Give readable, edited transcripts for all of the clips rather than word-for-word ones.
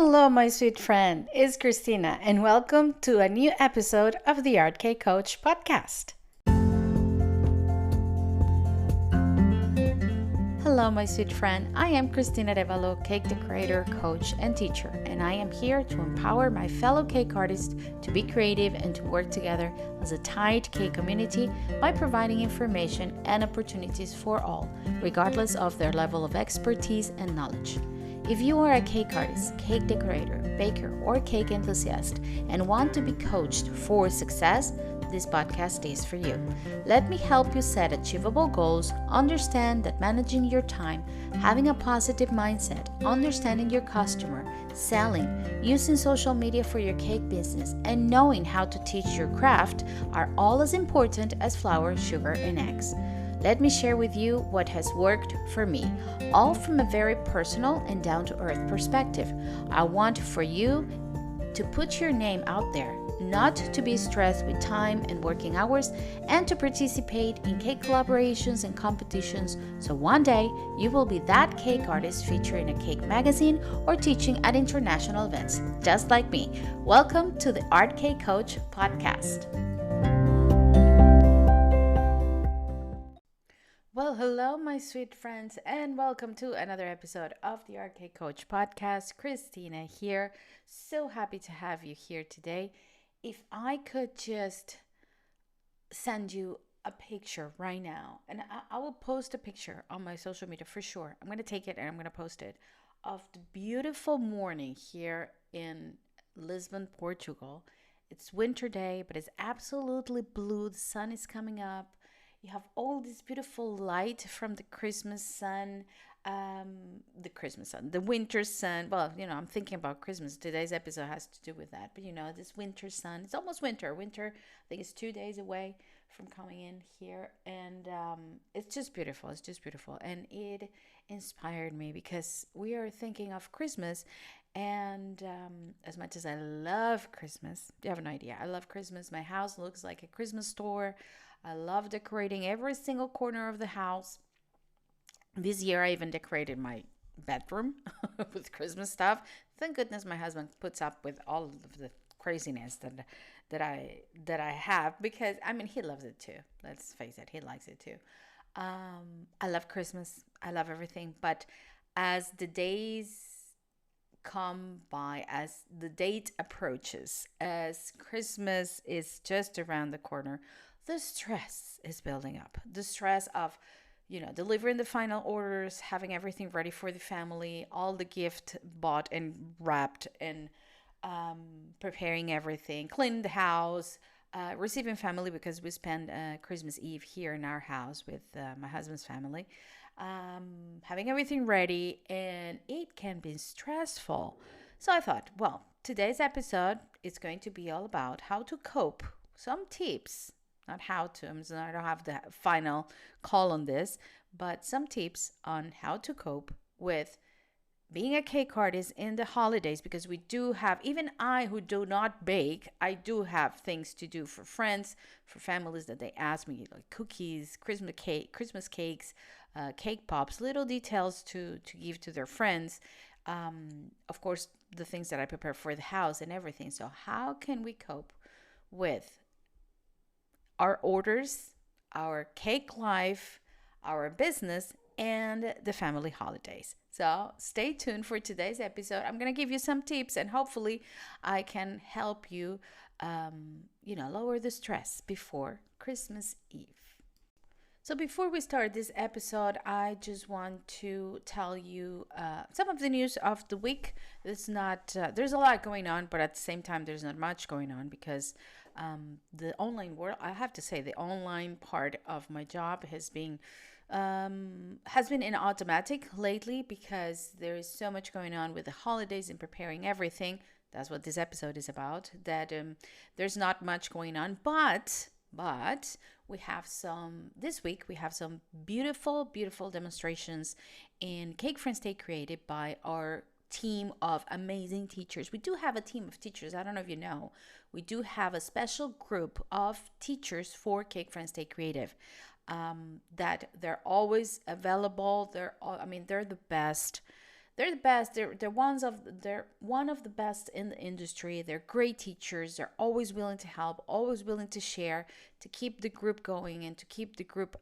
Hello, my sweet friend. It's Christina, and welcome to a new episode of the Art Cake Coach podcast. Hello, my sweet friend. I am Christina Revalo, cake decorator, coach, and teacher, and I am here to empower my fellow cake artists to be creative and to work together as a tight cake community by providing information and opportunities for all, regardless of their level of expertise and knowledge. If you are a cake artist, cake decorator, baker, or cake enthusiast and want to be coached for success, this podcast is for you. Let me help you set achievable goals, understand that managing your time, having a positive mindset, understanding your customer, selling, using social media for your cake business, and knowing how to teach your craft are all as important as flour, sugar, and eggs. Let me share with you what has worked for me, all from a very personal and down-to-earth perspective. I want for you to put your name out there, not to be stressed with time and working hours, and to participate in cake collaborations and competitions, so one day you will be that cake artist featured in a cake magazine or teaching at international events, just like me. Welcome to the Art Cake Coach podcast. Well, hello, my sweet friends, and welcome to another episode of the Art Cake Coach podcast. Christina here. So happy to have you here today. If I could just send you a picture right now, and I will post a picture on my social media for sure. I'm going to take it and I'm going to post it of the beautiful morning here in Lisbon, Portugal. It's winter day, but it's absolutely blue. The sun is coming up. You have all this beautiful light from the Christmas sun, the winter sun. Well, I'm thinking about Christmas. Today's episode has to do with that. But, this winter sun. It's almost winter. Winter, I think, is 2 days away from coming in here. And it's just beautiful. It's just beautiful. And it inspired me because we are thinking of Christmas. And as much as I love Christmas, you have no idea. I love Christmas. My house looks like a Christmas store. I love decorating every single corner of the house. This year I even decorated my bedroom with Christmas stuff. Thank goodness my husband puts up with all of the craziness that I have, because he loves it too. Let's face it, he likes it too. I love Christmas. I love everything, but as the days come by, as the date approaches, as Christmas is just around the corner, the stress is building up. The stress of, delivering the final orders, having everything ready for the family, all the gift bought and wrapped, and preparing everything, cleaning the house, receiving family, because we spend Christmas Eve here in our house with my husband's family, having everything ready, and it can be stressful. So I thought, well, today's episode is going to be all about how to cope, some tips. Not how to, I don't have the final call on this, but some tips on how to cope with being a cake artist in the holidays, because we do have, even I who do not bake, I do have things to do for friends, for families that they ask me, like cookies, Christmas cakes, cake pops, little details to give to their friends. Of course, the things that I prepare for the house and everything. So how can we cope with our orders, our cake life, our business, and the family holidays? So stay tuned for today's episode. I'm going to give you some tips, and hopefully I can help you, lower the stress before Christmas Eve. So before we start this episode, I just want to tell you some of the news of the week. It's not, there's a lot going on, but at the same time, there's not much going on, because the online world, I have to say, the online part of my job has been in automatic lately, because there is so much going on with the holidays and preparing everything. That's what this episode is about, that there's not much going on, but this week we have some beautiful demonstrations in Cake Friends Stay Creative by our team of amazing teachers. We do have a team of teachers. I don't know if you know, we do have a special group of teachers for Cake Friends Stay Creative, that they're always available. They're the best. They're the best. They're one of the best in the industry. They're great teachers. They're always willing to help, always willing to share, to keep the group going and to keep the group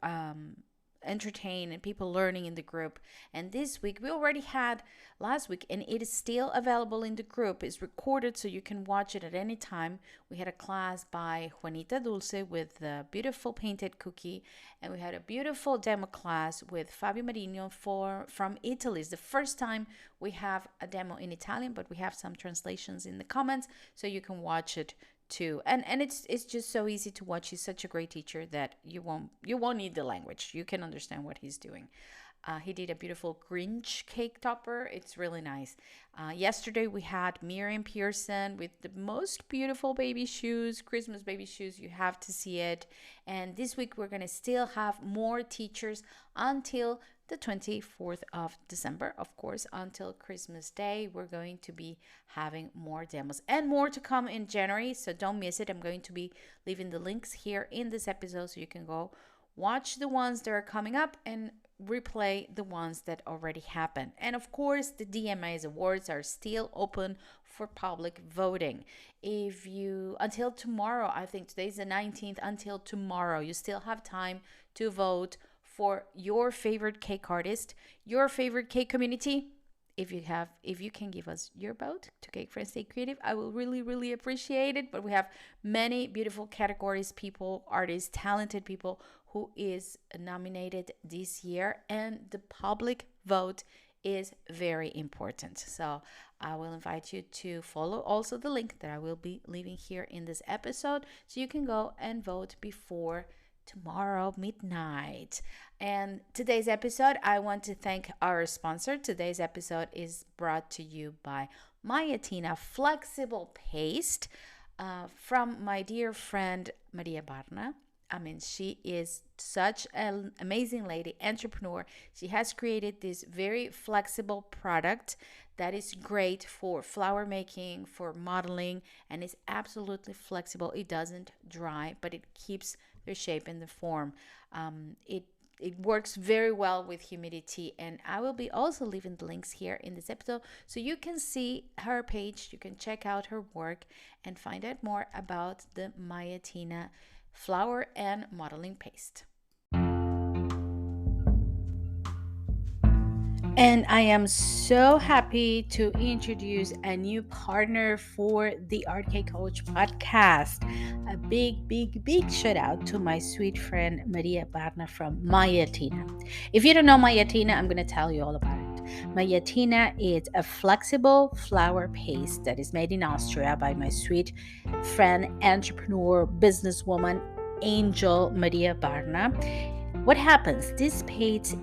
entertained and people learning in the group. And this week we already had last week, and it is still available in the group. It's recorded so you can watch it at any time. We had a class by Juanita Dulce with the beautiful painted cookie, and we had a beautiful demo class with Fabio Marino from Italy. It's the first time we have a demo in Italian, but we have some translations in the comments so you can watch it too. And it's just so easy to watch. He's such a great teacher that you won't need the language. You can understand what he's doing. He did a beautiful Grinch cake topper. It's really nice. Yesterday we had Miriam Pearson with the most beautiful baby shoes, Christmas baby shoes. You have to see it. And this week we're going to still have more teachers until the 24th of December. Of course, until Christmas Day, we're going to be having more demos and more to come in January. So don't miss it. I'm going to be leaving the links here in this episode so you can go watch the ones that are coming up and replay the ones that already happened. And of course, the DMA's awards are still open for public voting. If you, until tomorrow, I think today's the 19th, until tomorrow, you still have time to vote for your favorite cake artist, your favorite cake community. If you can give us your vote to Cake Friends Stay Creative, I will really, really appreciate it. But we have many beautiful categories, people, artists, talented people who is nominated this year, and the public vote is very important. So I will invite you to follow also the link that I will be leaving here in this episode so you can go and vote before tomorrow midnight. And today's episode, I want to thank our sponsor. Today's episode is brought to you by Mayatina Flexible Paste from my dear friend Maria Barna. I mean, she is such an amazing lady, entrepreneur. She has created this very flexible product that is great for flower making, for modeling, and is absolutely flexible. It doesn't dry, but it keeps the shape and the form. It works very well with humidity, and I will be also leaving the links here in this episode so you can see her page, you can check out her work and find out more about the Mayatina flower and modeling paste. And I am so happy to introduce a new partner for the Art Cake Coach podcast. A big, big, big shout out to my sweet friend Maria Barna from Mayatina. If you don't know Mayatina, I'm going to tell you all about it. Mayatina is a flexible flour paste that is made in Austria by my sweet friend, entrepreneur, businesswoman, Angel Maria Barna. What happens? This paste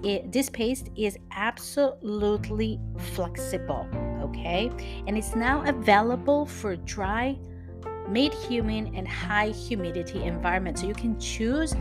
is absolutely flexible, okay? And it's now available for dry, mid-humid, and high humidity environment. So you can choose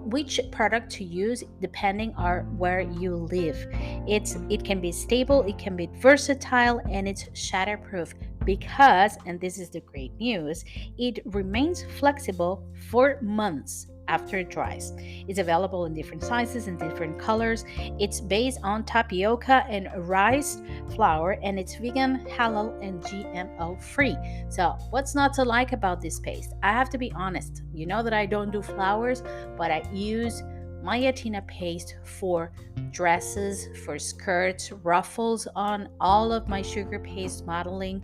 which product to use depending on where you live. It can be stable, it can be versatile, and it's shatterproof because, and this is the great news, it remains flexible for months after it dries. It's available in different sizes and different colors. It's based on tapioca and rice flour, and it's vegan, halal, and GMO free. So what's not to like about this paste? I have to be honest. You know that I don't do flowers, but I use Mayatina paste for dresses, for skirts, ruffles on all of my sugar paste modeling,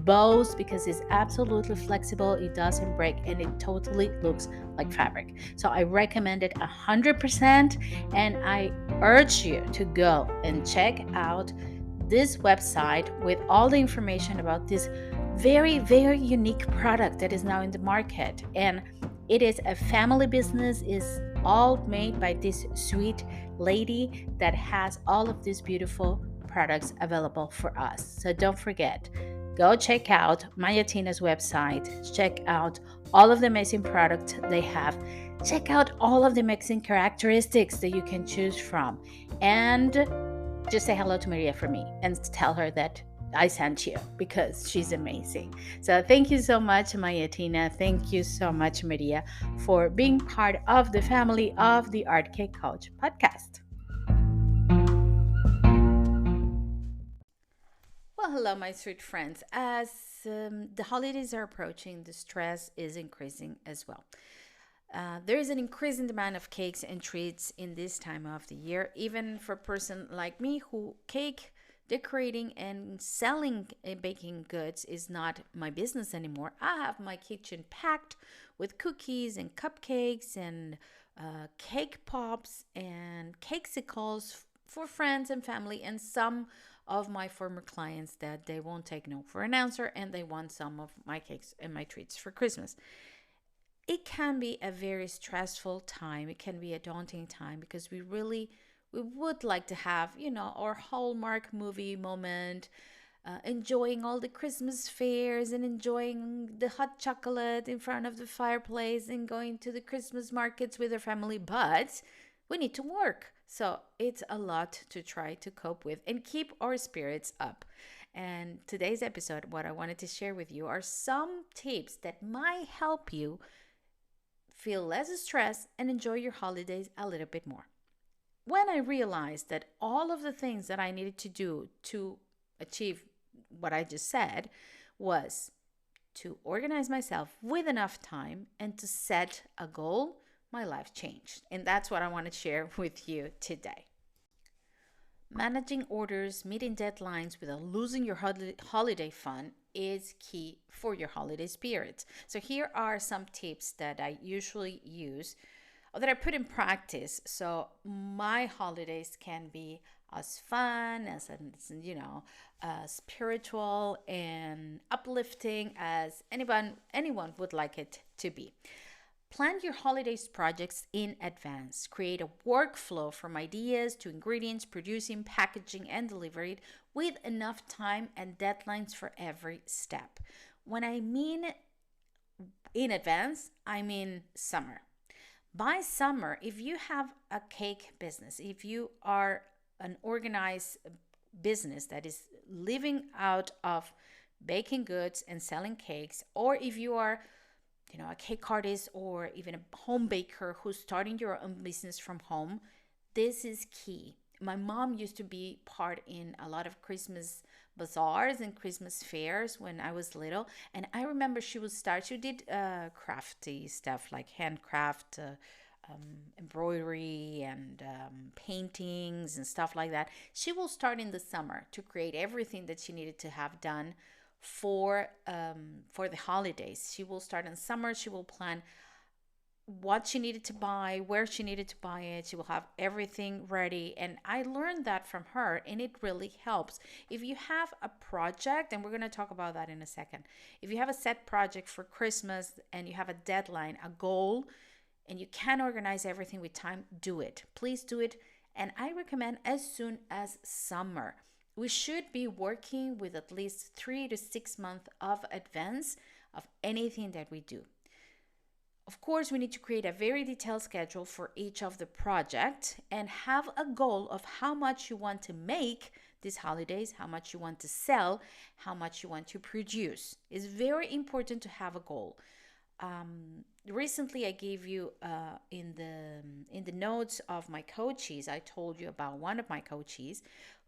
bows, because it's absolutely flexible, it doesn't break, and it totally looks like fabric. So I recommend it 100%, and I urge you to go and check out this website with all the information about this very, very unique product that is now in the market. And it is a family business, is all made by this sweet lady that has all of these beautiful products available for us. So don't forget, go check out Mayatina's website, check out all of the amazing products they have, check out all of the amazing characteristics that you can choose from, and just say hello to Maria for me and tell her that I sent you, because she's amazing. So thank you so much, Mayatina. Thank you so much, Maria, for being part of the family of the Art Cake Coach podcast. Hello, my sweet friends. As the holidays are approaching, the stress is increasing as well. There is an increasing demand of cakes and treats in this time of the year, even for a person like me who cake decorating and selling baking goods is not my business anymore. I have my kitchen packed with cookies and cupcakes and cake pops and cakesicles for friends and family, and some of my former clients that they won't take no for an answer and they want some of my cakes and my treats for Christmas. It can be a very stressful time. It can be a daunting time because we would like to have, our Hallmark movie moment, enjoying all the Christmas fairs and enjoying the hot chocolate in front of the fireplace and going to the Christmas markets with our family. But we need to work. So it's a lot to try to cope with and keep our spirits up. And today's episode, what I wanted to share with you are some tips that might help you feel less stressed and enjoy your holidays a little bit more. When I realized that all of the things that I needed to do to achieve what I just said was to organize myself with enough time and to set a goal, my life changed. And that's what I want to share with you today. Managing orders, meeting deadlines without losing your holiday fun is key for your holiday spirit. So, here are some tips that I usually use or that I put in practice so my holidays can be as fun, spiritual and uplifting as anyone would like it to be. Plan your holidays projects in advance. Create a workflow from ideas to ingredients, producing, packaging, and delivery with enough time and deadlines for every step. When I mean in advance, I mean summer. By summer, if you have a cake business, if you are an organized business that is living out of baking goods and selling cakes, or if you are a cake artist or even a home baker who's starting your own business from home, this is key. My mom used to be part in a lot of Christmas bazaars and Christmas fairs when I was little. And I remember she did crafty stuff like handcraft, embroidery and paintings and stuff like that. She will start in the summer to create everything that she needed to have done for the holidays. She will start in summer. She will plan what she needed to buy, where she needed to buy it. She will have everything ready. And I learned that from her, and it really helps. If you have a project, and we're going to talk about that in a second, if you have a set project for Christmas and you have a deadline, a goal, and you can organize everything with time, do it. Please do it. And I recommend as soon as summer. We should be working with at least 3 to 6 months of advance of anything that we do. Of course, we need to create a very detailed schedule for each of the project and have a goal of how much you want to make these holidays, how much you want to sell, how much you want to produce. It's very important to have a goal. Recently, I gave you in the notes of my coaches, I told you about one of my coaches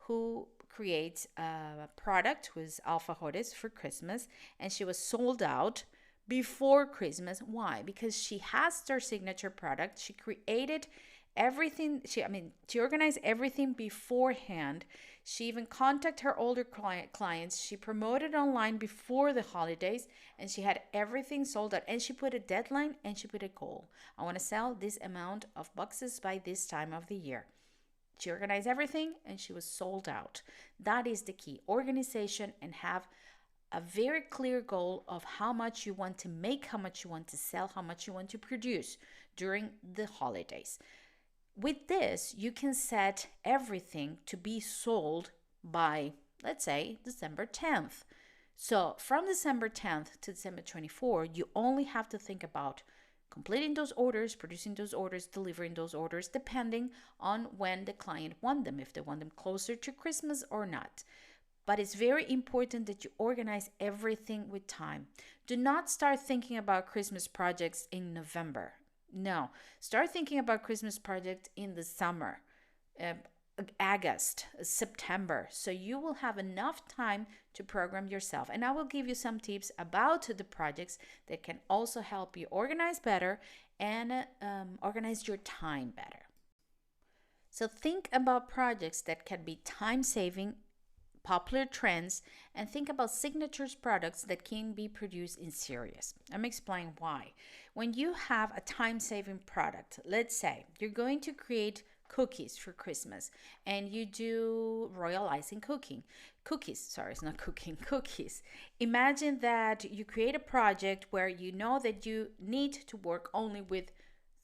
who creates a product with alfajores for Christmas, and she was sold out before Christmas. Why? Because she has their signature product. She created everything. She organized everything beforehand. She even contacted her older clients. She promoted online before the holidays, and she had everything sold out. And she put a deadline and she put a goal. I want to sell this amount of boxes by this time of the year. She organized everything and she was sold out. That is the key. Organization, and have a very clear goal of how much you want to make, how much you want to sell, how much you want to produce during the holidays. With this, you can set everything to be sold by, let's say, December 10th. So from December 10th to December 24th, you only have to think about completing those orders, producing those orders, delivering those orders, depending on when the client want them, if they want them closer to Christmas or not. But it's very important that you organize everything with time. Do not start thinking about Christmas projects in November. No, start thinking about Christmas projects in the summer. August, September. So you will have enough time to program yourself. And I will give you some tips about the projects that can also help you organize better and organize your time better. So think about projects that can be time saving, popular trends, and think about signatures products that can be produced in series. Let me explain why. When you have a time saving product, let's say you're going to create cookies for Christmas and you do royal icing cookies, sorry, it's not cooking, cookies. Imagine that you create a project where you know that you need to work only with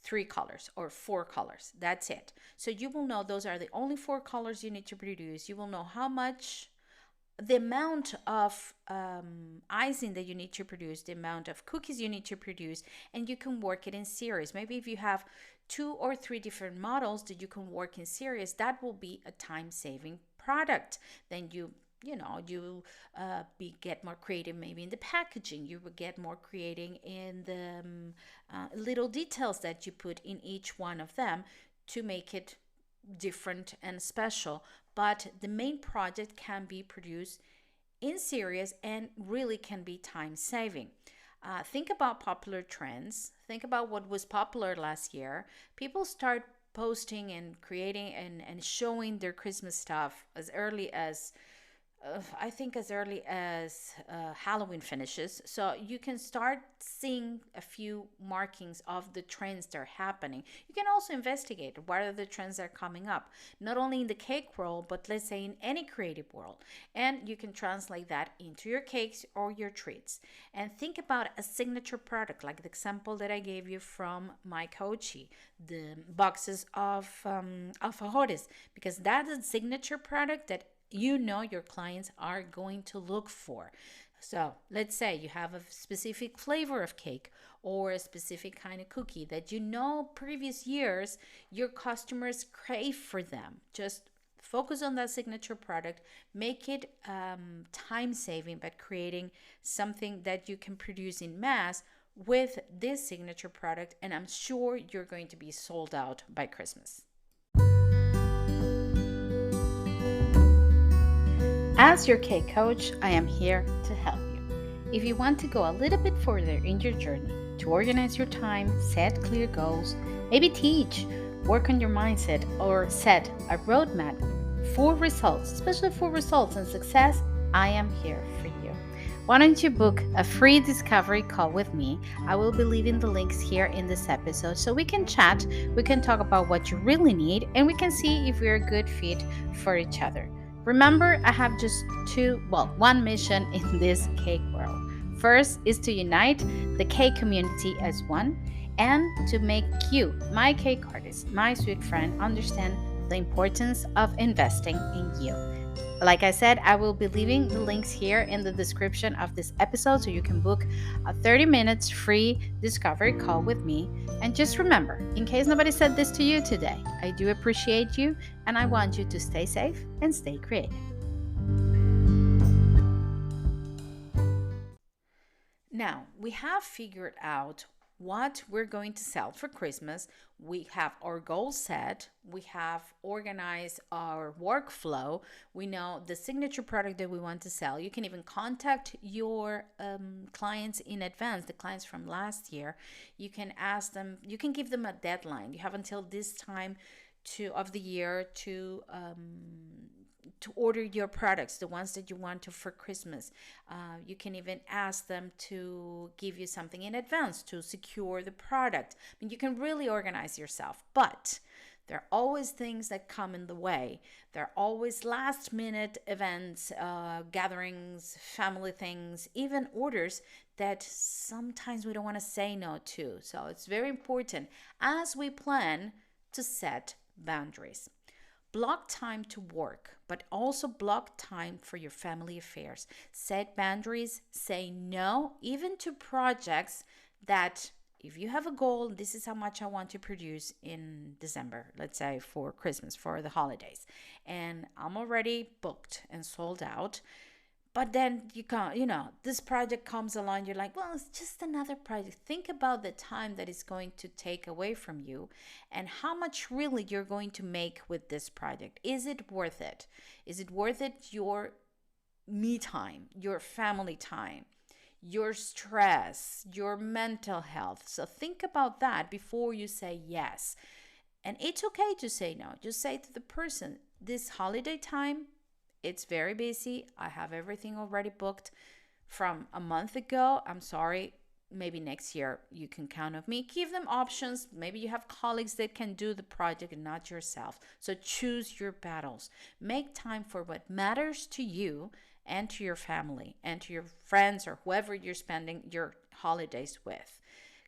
3 colors or 4 colors. That's it. So you will know those are the only 4 colors you need to produce. You will know how much, the amount of icing that you need to produce, the amount of cookies you need to produce, and you can work it in series. Maybe if you have 2 or 3 different models that you can work in series, that will be a time-saving product. Then you get more creative maybe in the packaging. You will get more creative in the little details that you put in each one of them to make it different and special. But the main project can be produced in series and really can be time saving. Think about popular trends. Think about what was popular last year. People start posting and creating and showing their Christmas stuff as early as I think as early as Halloween finishes. So you can start seeing a few markings of the trends that are happening. You can also investigate what are the trends that are coming up, not only in the cake world, but let's say in any creative world. And you can translate that into your cakes or your treats. And think about a signature product, like the example that I gave you from my coachee, the boxes of alfajores, because that is a signature product that your clients are going to look for. So let's say you have a specific flavor of cake or a specific kind of cookie that previous years your customers crave for them. Just focus on that signature product, make it time saving by creating something that you can produce in mass with this signature product, and I'm sure you're going to be sold out by Christmas. As your cake coach, I am here to help you. If you want to go a little bit further in your journey to organize your time, set clear goals, maybe teach, work on your mindset, or set a roadmap for results, especially for results and success, I am here for you. Why don't you book a free discovery call with me? I will be leaving the links here in this episode so we can chat, we can talk about what you really need, and we can see if we're a good fit for each other. Remember, I have just one mission in this cake world. First is to unite the cake community as one and to make you, my cake artist, my sweet friend, understand the importance of investing in you. Like I said, I will be leaving the links here in the description of this episode so you can book a 30 minutes free discovery call with me. And just remember, in case nobody said this to you today, I do appreciate you and I want you to stay safe and stay creative. Now, we have figured out what we're going to sell for Christmas. We have our goals set. We have organized our workflow. We know the signature product that we want to sell. You can even contact your clients in advance, the clients from last year. You can ask them, you can give them a deadline. You have until this time of the year to order your products, the ones that you want to for Christmas. You can even ask them to give you something in advance to secure the product. I mean, you can really organize yourself, but there are always things that come in the way. There are always last minute events, gatherings, family things, even orders that sometimes we don't want to say no to. So it's very important as we plan to set boundaries. Block time to work, but also block time for your family affairs. Set boundaries, say no, even to projects that if you have a goal, this is how much I want to produce in December, let's say for Christmas, for the holidays, and I'm already booked and sold out. But then you can't, this project comes along, you're like, well, it's just another project. Think about the time that it's going to take away from you and how much really you're going to make with this project. Is it worth it? Is it worth it? Your me time, your family time, your stress, your mental health. So think about that before you say yes. And it's okay to say no. Just say to the person, this holiday time, it's very busy. I have everything already booked from a month ago. I'm sorry. Maybe next year you can count on me. Give them options. Maybe you have colleagues that can do the project and not yourself. So choose your battles. Make time for what matters to you and to your family and to your friends or whoever you're spending your holidays with.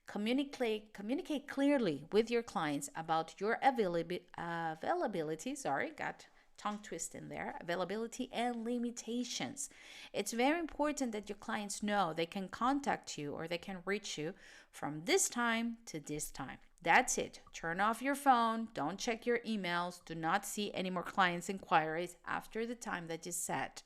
Communicate clearly with your clients about your availability. Sorry, got tongue twist in there. Availability and limitations. It's very important that your clients know they can contact you or they can reach you from this time to this time. That's it. Turn off your phone. Don't check your emails. Do not see any more clients' inquiries after the time that you set.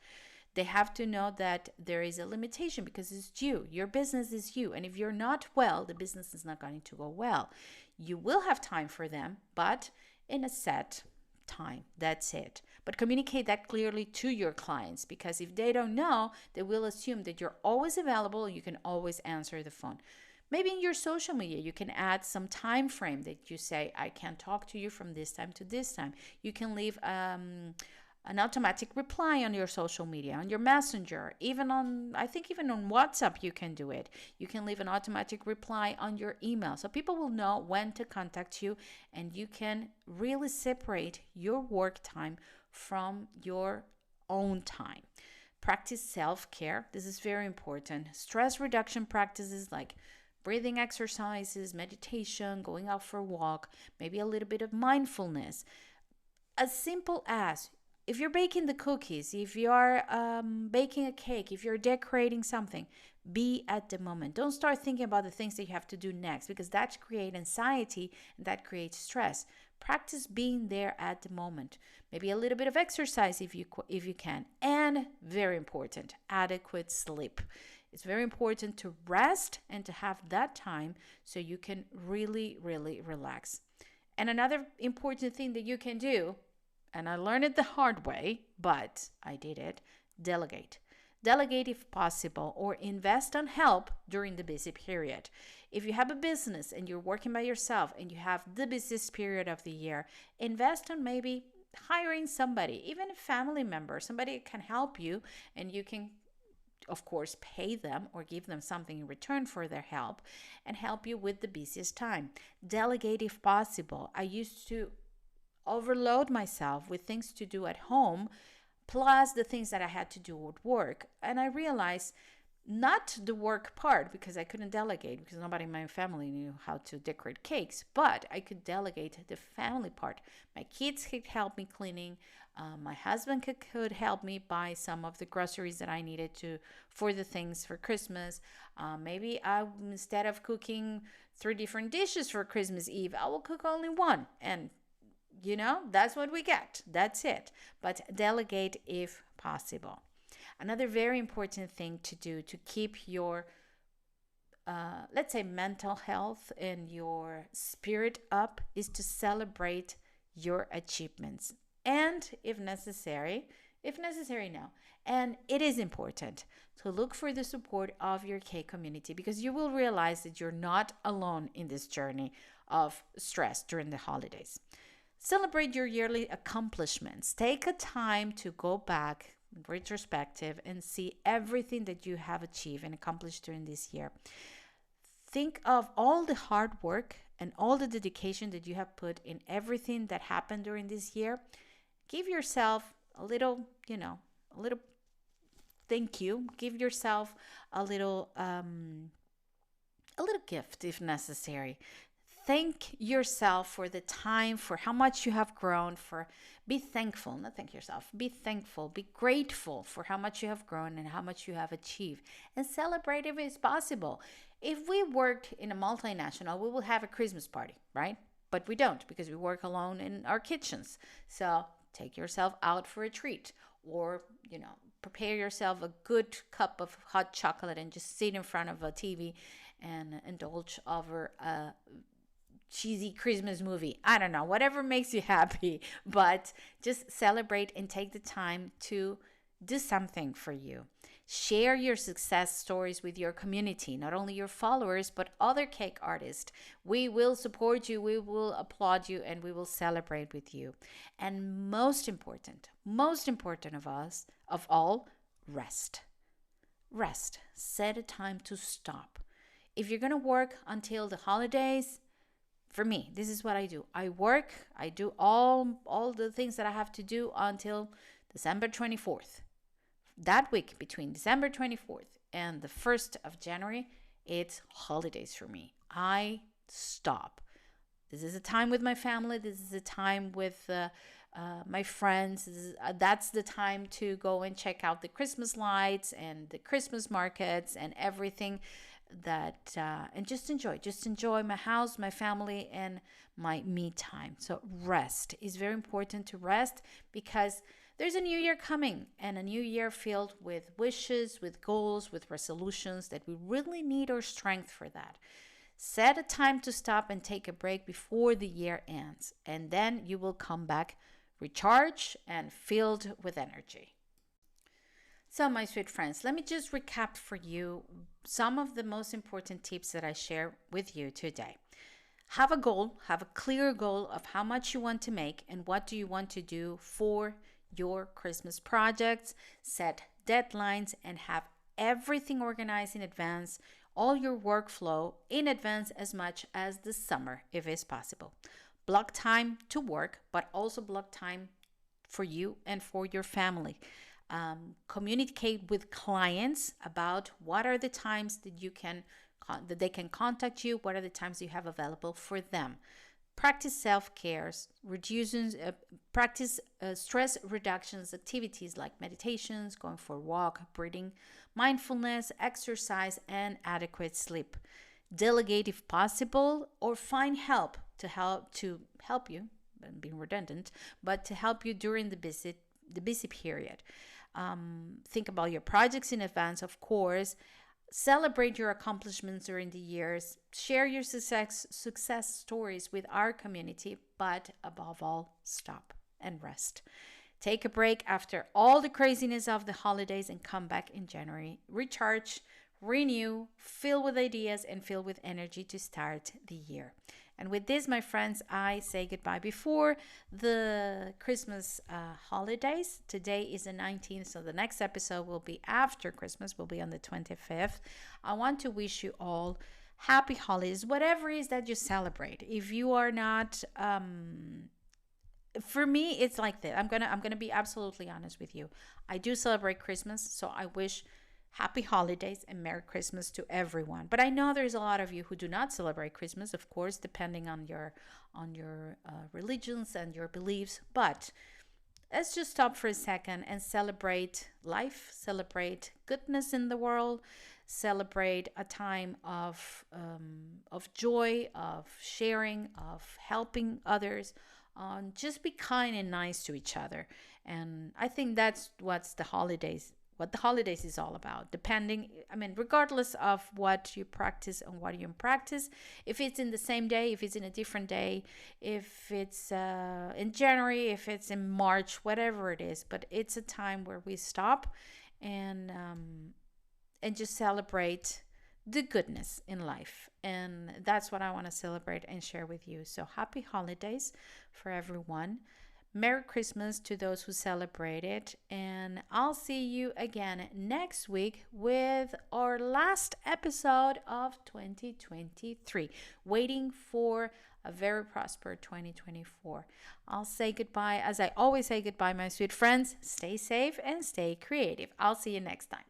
They have to know that there is a limitation because it's you. Your business is you. And if you're not well, the business is not going to go well. You will have time for them, but in a set time. That's it. But communicate that clearly to your clients because if they don't know, they will assume that you're always available and you can always answer the phone. Maybe in your social media, you can add some time frame that you say, I can talk to you from this time to this time. You can leave an automatic reply on your social media, on your messenger, I think even on WhatsApp, you can do it. You can leave an automatic reply on your email. So people will know when to contact you and you can really separate your work time from your own time. Practice self-care. This is very important. Stress reduction practices like breathing exercises, meditation, going out for a walk, maybe a little bit of mindfulness. As simple as if you're baking the cookies, if you're baking a cake, if you're decorating something, be at the moment. Don't start thinking about the things that you have to do next because that creates anxiety and that creates stress. Practice being there at the moment. Maybe a little bit of exercise if you can. And very important, adequate sleep. It's very important to rest and to have that time so you can really, really relax. And another important thing that you can do, and I learned it the hard way, but I did it, delegate. Delegate if possible or invest on help during the busy period. If you have a business and you're working by yourself and you have the busiest period of the year, invest on maybe hiring somebody, even a family member, somebody that can help you and you can of course pay them or give them something in return for their help and help you with the busiest time. Delegate if possible. I used to overload myself with things to do at home, plus the things that I had to do at work. And I realized not the work part because I couldn't delegate because nobody in my family knew how to decorate cakes, but I could delegate the family part. My kids could help me cleaning. My husband could help me buy some of the groceries that I needed to for the things for Christmas. Maybe instead of cooking 3 different dishes for Christmas Eve, I will cook only one. And that's what we get. That's it. But delegate if possible. Another very important thing to do to keep your, let's say, mental health and your spirit up is to celebrate your achievements. And if necessary, no. And it is important to look for the support of your K community because you will realize that you're not alone in this journey of stress during the holidays. Celebrate your yearly accomplishments. Take a time to go back, retrospective, and see everything that you have achieved and accomplished during this year. Think of all the hard work and all the dedication that you have put in everything that happened during this year. Give yourself a little thank you. Give yourself a little gift if necessary. Thank yourself for the time, for how much you have grown, be thankful, not thank yourself, be thankful, be grateful for how much you have grown and how much you have achieved, and celebrate if it's possible. If we worked in a multinational, we will have a Christmas party, right? But we don't because we work alone in our kitchens. So take yourself out for a treat or, prepare yourself a good cup of hot chocolate and just sit in front of a TV and indulge over a cheesy Christmas movie. I don't know, whatever makes you happy, but just celebrate and take the time to do something for you. Share your success stories with your community, not only your followers, but other cake artists. We will support you, we will applaud you, and we will celebrate with you. And most important of all, rest. Rest. Set a time to stop. If you're going to work until the holidays, for me, this is what I do. I work, I do all the things that I have to do until December 24th. That week between December 24th and the 1st of January, it's holidays for me. I stop. This is a time with my family. This is a time with my friends. That's the time to go and check out the Christmas lights and the Christmas markets and everything that and just enjoy my house, my family, and my me time. So rest is very important, to rest, because there's a new year coming, and a new year filled with wishes, with goals, with resolutions that we really need our strength for that. Set a time to stop and take a break before the year ends, and then you will come back recharged and filled with energy. So, my sweet friends, let me just recap for you some of the most important tips that I share with you today. Have a goal, have a clear goal of how much you want to make and what do you want to do for your Christmas projects. Set deadlines and have everything organized in advance, all your workflow in advance as much as the summer if it's possible. Block time to work, but also block time for you and for your family. Communicate with clients about what are the times that that they can contact you, what are the times you have available for them. Practice self-care, practice stress reductions activities like meditations, going for a walk, breathing, mindfulness, exercise, and adequate sleep. Delegate if possible, or find help to help you, I'm being redundant, but to help you during the busy period. Think about your projects in advance, of course. Celebrate your accomplishments during the years. Share your success stories with our community, but above all, stop and rest. Take a break after all the craziness of the holidays and come back in January. Recharge, renew, fill with ideas, and fill with energy to start the year. And with this, my friends, I say goodbye before the Christmas holidays. Today is the 19th, so the next episode will be after Christmas, will be on the 25th. I want to wish you all happy holidays, whatever it is that you celebrate. If you are not, for me, it's like that. I'm gonna be absolutely honest with you. I do celebrate Christmas, so I wish happy holidays and Merry Christmas to everyone. But I know there's a lot of you who do not celebrate Christmas, of course, depending on your religions and your beliefs. But let's just stop for a second and celebrate life, celebrate goodness in the world, celebrate a time of joy, of sharing, of helping others. Just be kind and nice to each other. And I think that's what the holidays is all about. Regardless of what you practice and what you practice, if it's in the same day, if it's in a different day, if it's in January, if it's in March, whatever it is, but it's a time where we stop and just celebrate the goodness in life. And that's what I want to celebrate and share with you. So happy holidays for everyone. Merry Christmas to those who celebrate it. And I'll see you again next week with our last episode of 2023. Waiting for a very prosperous 2024. I'll say goodbye, as I always say goodbye, my sweet friends. Stay safe and stay creative. I'll see you next time.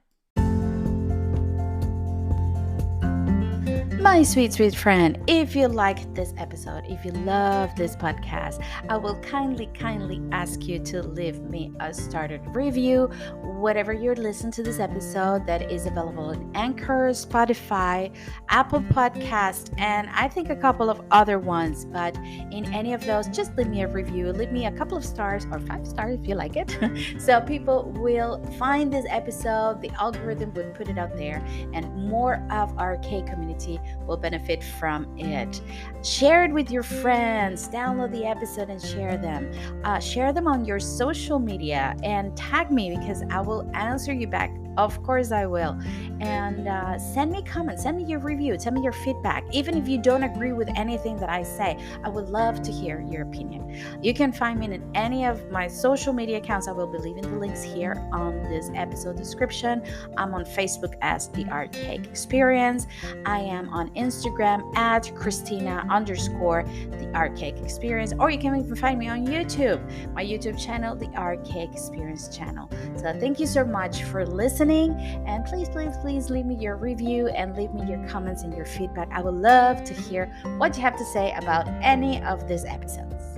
My sweet, sweet friend, if you like this episode, if you love this podcast, I will kindly ask you to leave me a started review, whatever you're listening to this episode that is available on Anchor, Spotify, Apple Podcast, and I think a couple of other ones. But in any of those, just leave me a review. Leave me a couple of stars or 5 stars if you like it. So people will find this episode, the algorithm will put it out there, and more of our K community will benefit from it. Share it with your friends. Download the episode and share them. Share them on your social media and tag me because I will answer you back. Of course I will. And send me comments, send me your review, send me your feedback. Even if you don't agree with anything that I say, I would love to hear your opinion. You can find me in any of my social media accounts. I will be leaving the links here on this episode description. I'm on Facebook as The Art Cake Experience. I am on Instagram at Christina_The Art Cake Experience. Or you can even find me on YouTube, my YouTube channel, The Art Cake Experience channel. So thank you so much for listening. And please leave me your review and leave me your comments and your feedback. I would love to hear what you have to say about any of these episodes.